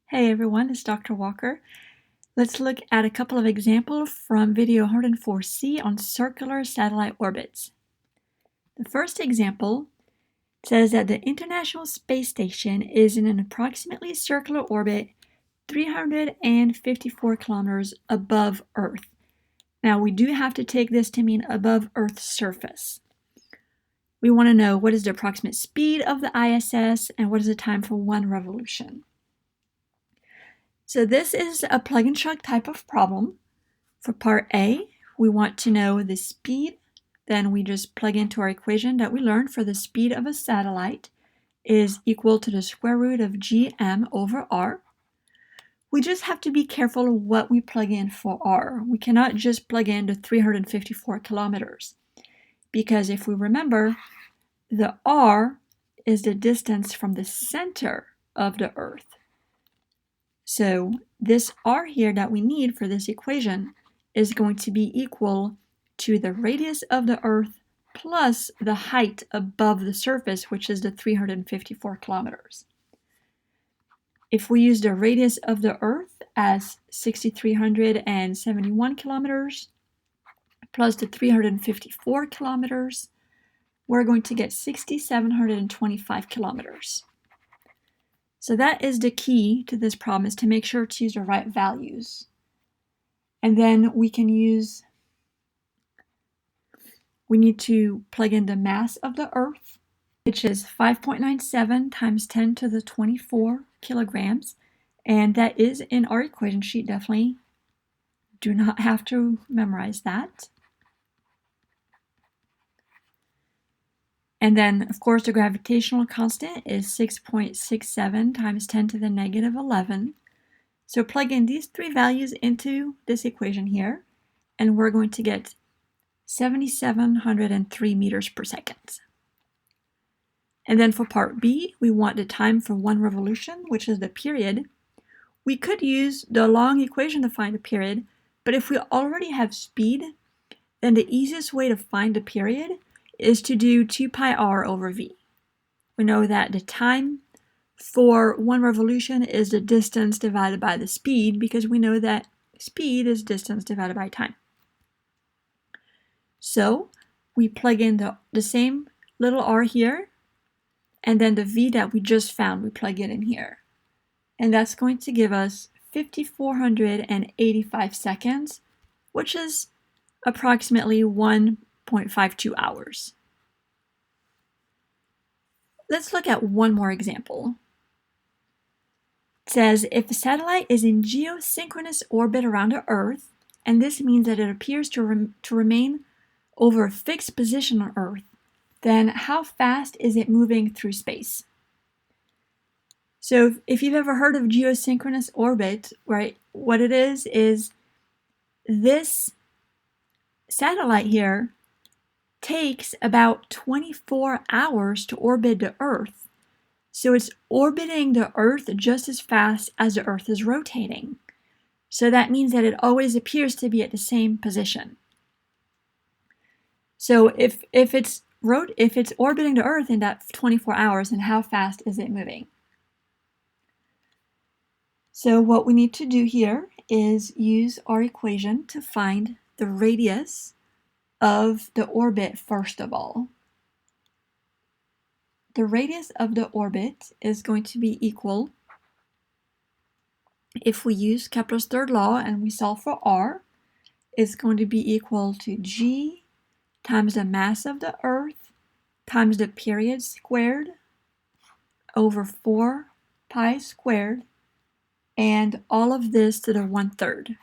Hey everyone, it's Dr. Walker. Let's look at a couple of examples from video 104C on circular satellite orbits. The first example says that the International Space Station is in an approximately circular orbit 354 kilometers above Earth. Now we do have to take this to mean above Earth's surface. We want to know what is the approximate speed of the ISS and what is the time for one revolution. So this is a plug and chug type of problem. For part A, we want to know the speed. Then we just plug into our equation that we learned for the speed of a satellite is equal to the square root of gm over r. We just have to be careful of what we plug in for r. We cannot just plug in the 354 kilometers because if we remember, the r is the distance from the center of the Earth. So this r here that we need for this equation is going to be equal to the radius of the Earth plus the height above the surface, which is the 354 kilometers. If we use the radius of the Earth as 6,371 kilometers plus the 354 kilometers, we're going to get 6,725 kilometers. So that is the key to this problem, is to make sure to use the right values. And then we need to plug in the mass of the Earth, which is 5.97 times 10 to the 24 kilograms. And that is in our equation sheet, definitely do not have to memorize that. And then, of course, the gravitational constant is 6.67 times 10 to the negative 11. So plug in these three values into this equation here, and we're going to get 7,703 meters per second. And then for part B, we want the time for one revolution, which is the period. We could use the long equation to find the period, but if we already have speed, then the easiest way to find the period is to do 2 pi r over v. We know that the time for one revolution is the distance divided by the speed, because we know that speed is distance divided by time. So we plug in the same little r here, and then the v that we just found, we plug it in here. And that's going to give us 5,485 seconds, which is approximately 1.52 hours. Let's look at one more example. It says, if a satellite is in geosynchronous orbit around the Earth, and this means that it appears to remain over a fixed position on Earth, then how fast is it moving through space? So if you've ever heard of geosynchronous orbit, right, what it is this satellite here takes about 24 hours to orbit the Earth. So it's orbiting the Earth just as fast as the Earth is rotating. So that means that it always appears to be at the same position. So if it's orbiting the Earth in that 24 hours, then how fast is it moving? So what we need to do here is use our equation to find the radius of the orbit first of all. The radius of the orbit is going to be equal, if we use Kepler's third law and we solve for r, it's going to be equal to g times the mass of the Earth times the period squared over 4 pi squared, and all of this to the 1/3.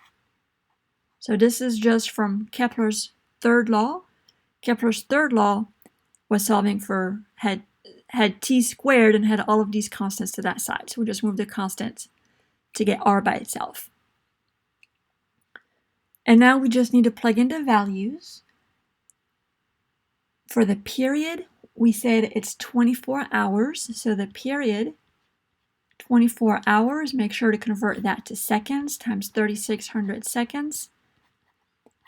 So this is just from Kepler's third law. Kepler's third law was solving for had t squared and had all of these constants to that side. So we just moved the constants to get r by itself. And now we just need to plug in the values. For the period, we said it's 24 hours. So the period, 24 hours, make sure to convert that to seconds times 3,600 seconds.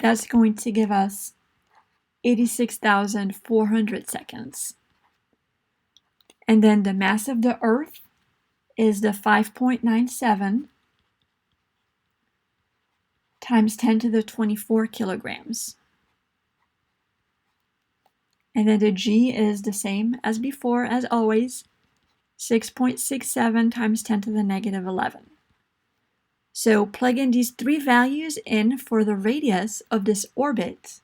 That's going to give us 86,400 seconds. And then the mass of the Earth is the 5.97 times 10 to the 24 kilograms. And then the g is the same as before, as always, 6.67 times 10 to the negative 11. So plug in these three values in for the radius of this orbit,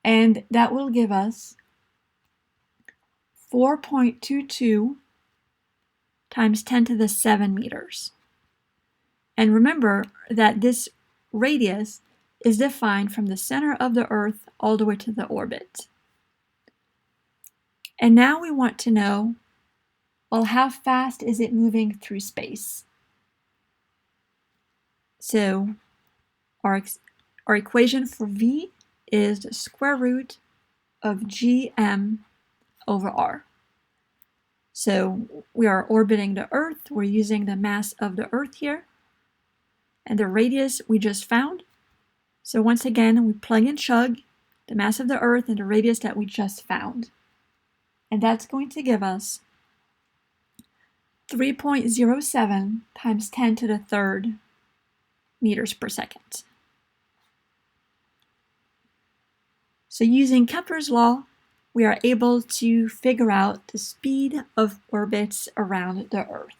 and that will give us 4.22 times 10 to the 7 meters. And remember that this radius is defined from the center of the Earth all the way to the orbit. And now we want to know, well, how fast is it moving through space? So our equation for V is the square root of gm over r. So we are orbiting the Earth. We're using the mass of the Earth here. And the radius we just found. So once again, we plug and chug the mass of the Earth and the radius that we just found. And that's going to give us 3.07 times 10 to the third meters per second. So using Kepler's law, we are able to figure out the speed of orbits around the Earth.